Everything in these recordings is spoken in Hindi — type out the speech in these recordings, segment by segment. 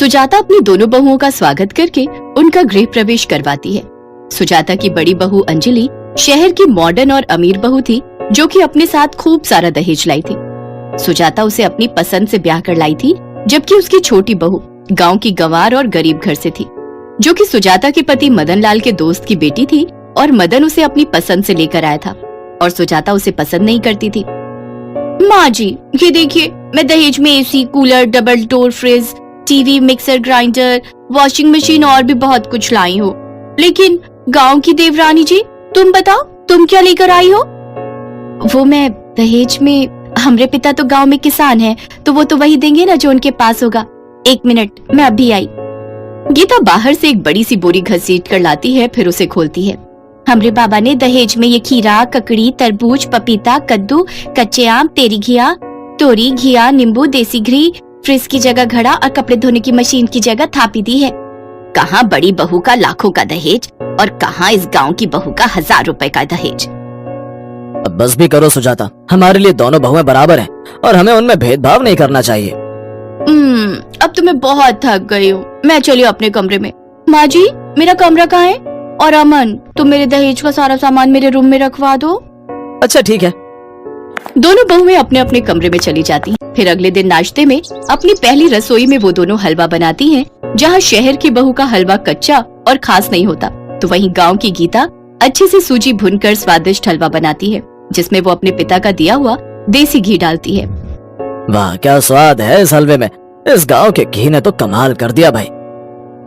सुजाता अपनी दोनों बहुओं का स्वागत करके उनका गृह प्रवेश करवाती है। सुजाता की बड़ी बहू अंजलि शहर की मॉडर्न और अमीर बहू थी, जो कि अपने साथ खूब सारा दहेज लाई थी। सुजाता उसे अपनी पसंद से ब्याह कर लाई थी, जबकि उसकी छोटी बहू गांव की गंवार और गरीब घर से थी, जो कि सुजाता के पति मदन लाल के दोस्त की बेटी थी और मदन उसे अपनी पसंद से लेकर आया था और सुजाता उसे पसंद नहीं करती थी। माँ जी, ये देखिए, मैं दहेज में AC, cooler, double door fridge, TV, mixer grinder, washing machine और भी बहुत कुछ लाई हो। लेकिन गांव की देवरानी जी, तुम बताओ, तुम क्या लेकर आई हो? वो मैं दहेज में, हमरे पिता तो गांव में किसान हैं, तो वो तो वही देंगे ना जो उनके पास होगा। 1 मिनट, मैं अभी आई। गीता बाहर से एक बड़ी सी बोरी घसीट कर लाती है, फिर उसे खोलती है। हमरे बाबा ने दहेज में ये खीरा, ककड़ी, तरबूज, पपीता, कद्दू, कच्चे आम, तेरी घिया, तोरी, घिया, नींबू, देसी घी, फ्रिज की जगह घड़ा और कपड़े धोने की मशीन की जगह थापी दी है। कहाँ बड़ी बहू का लाखों का दहेज और कहाँ इस गांव की बहू का 1000 रुपए का दहेज। अब बस भी करो सुजाता, हमारे लिए दोनों बहुएं बराबर हैं और हमें उनमें भेदभाव नहीं करना चाहिए। अब तो मैं बहुत थक गई हूँ, मैं चली अपने कमरे में। माँ जी, मेरा कमरा कहाँ है? और अमन, तुम मेरे दहेज का सारा सामान मेरे रूम में रखवा दो। अच्छा ठीक है। दोनों बहुएं अपने अपने कमरे में चली जाती हैं। फिर अगले दिन नाश्ते में अपनी पहली रसोई में वो दोनों हलवा बनाती हैं, जहाँ शहर की बहू का हलवा कच्चा और खास नहीं होता, तो वहीं गांव की गीता अच्छे से सूजी भूनकर स्वादिष्ट हलवा बनाती है, जिसमें वो अपने पिता का दिया हुआ देसी घी डालती है। वाह, क्या स्वाद है इस हलवे में। इस गांव के घी ने तो कमाल कर दिया भाई।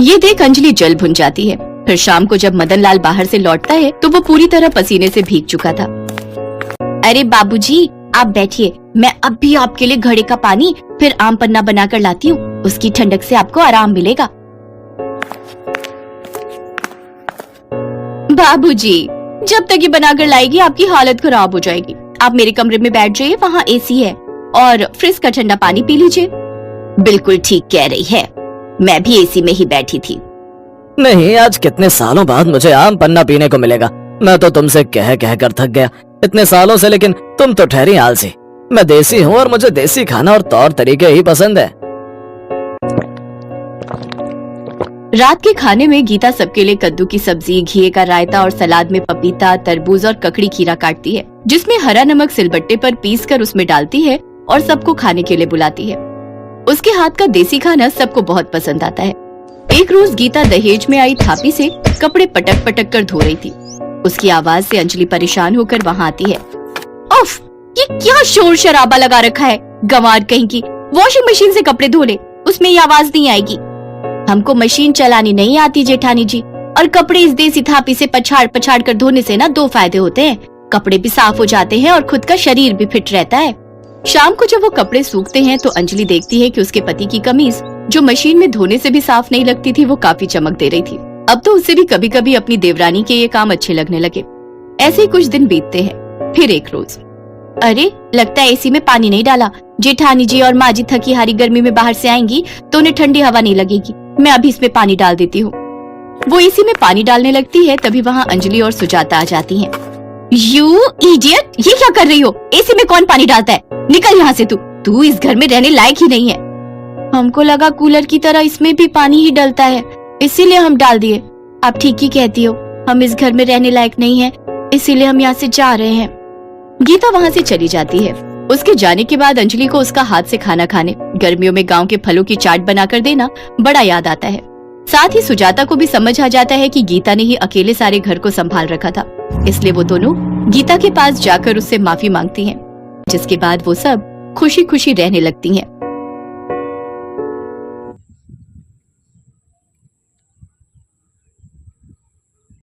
ये देख अंजलि जल भुन जाती है। फिर शाम को जब मदन लाल बाहर से लौटता है तो वो पूरी तरह पसीने से भीग चुका था। अरे बाबूजी, आप बैठिए, मैं अब भी आपके लिए घड़े का पानी फिर आम पन्ना बनाकर लाती हूँ, उसकी ठंडक से आपको आराम मिलेगा। बाबूजी, जब तक ये बनाकर लाएगी आपकी हालत खराब हो जाएगी। आप मेरे कमरे में बैठ जाइए, वहाँ एसी है, और फ्रिज का ठंडा पानी पी लीजिए। बिल्कुल ठीक कह रही है, मैं भी एसी में ही बैठी थी। नहीं, आज कितने सालों बाद मुझे आम पन्ना पीने को मिलेगा। मैं तो तुमसे कह कह कर थक गया इतने सालों से, लेकिन तुम तो ठहरी आलसी। मैं देसी हूँ और मुझे देसी खाना और तौर तरीके ही पसंद है। रात के खाने में गीता सबके लिए कद्दू की सब्जी, घी का रायता और सलाद में पपीता, तरबूज और ककड़ी खीरा काटती है, जिसमें हरा नमक सिलबट्टे पर पीस कर उसमें डालती है और सबको खाने के लिए बुलाती है। उसके हाथ का देसी खाना सबको बहुत पसंद आता है। एक रोज गीता दहेज में आई थापी से कपड़े पटक पटक कर धो रही थी। उसकी आवाज से अंजलि परेशान होकर वहाँ आती है। उफ, ये क्या शोर शराबा लगा रखा है, गंवार कहीं की। वॉशिंग मशीन से कपड़े धो ले, उसमें ये आवाज नहीं आएगी। हमको मशीन चलानी नहीं आती जेठानी जी, और कपड़े इस देसी थापी से पछाड़ पछाड़ कर धोने से ना 2 फायदे होते हैं, कपड़े भी साफ हो जाते हैं और खुद का शरीर भी फिट रहता है। शाम को जब वो कपड़े सूखते हैं तो अंजलि देखती है कि उसके पति की कमीज, जो मशीन में धोने से भी साफ नहीं लगती थी, वो काफी चमक दे रही थी। अब तो उससे भी कभी कभी अपनी देवरानी के ये काम अच्छे लगने लगे। ऐसे ही कुछ दिन बीतते हैं। फिर एक रोज, अरे लगता है एसी में पानी नहीं डाला। जेठानी जी और माँ जी थकी हारी गर्मी में बाहर से आएंगी तो उन्हें ठंडी हवा नहीं लगेगी, मैं अभी इसमें पानी डाल देती हूँ। वो एसी में पानी डालने लगती है, तभी वहाँ अंजलि और सुजाता आ जाती हैं। यू इडियट, ये क्या कर रही हो? एसी में कौन पानी डालता है? निकल यहाँ से, तू इस घर में रहने लायक ही नहीं है। हमको लगा कूलर की तरह इसमें भी पानी ही डलता है, इसीलिए हम डाल दिए। आप ठीक ही कहती हो, हम इस घर में रहने लायक नहीं है, इसीलिए हम यहाँ से जा रहे हैं। गीता वहाँ से चली जाती है। उसके जाने के बाद अंजलि को उसका हाथ से खाना खाने, गर्मियों में गांव के फलों की चाट बनाकर देना बड़ा याद आता है। साथ ही सुजाता को भी समझ आ जाता है कि गीता ने ही अकेले सारे घर को संभाल रखा था, इसलिए वो दोनों गीता के पास जाकर उससे माफी मांगती हैं, जिसके बाद वो सब खुशी खुशी रहने लगती हैं।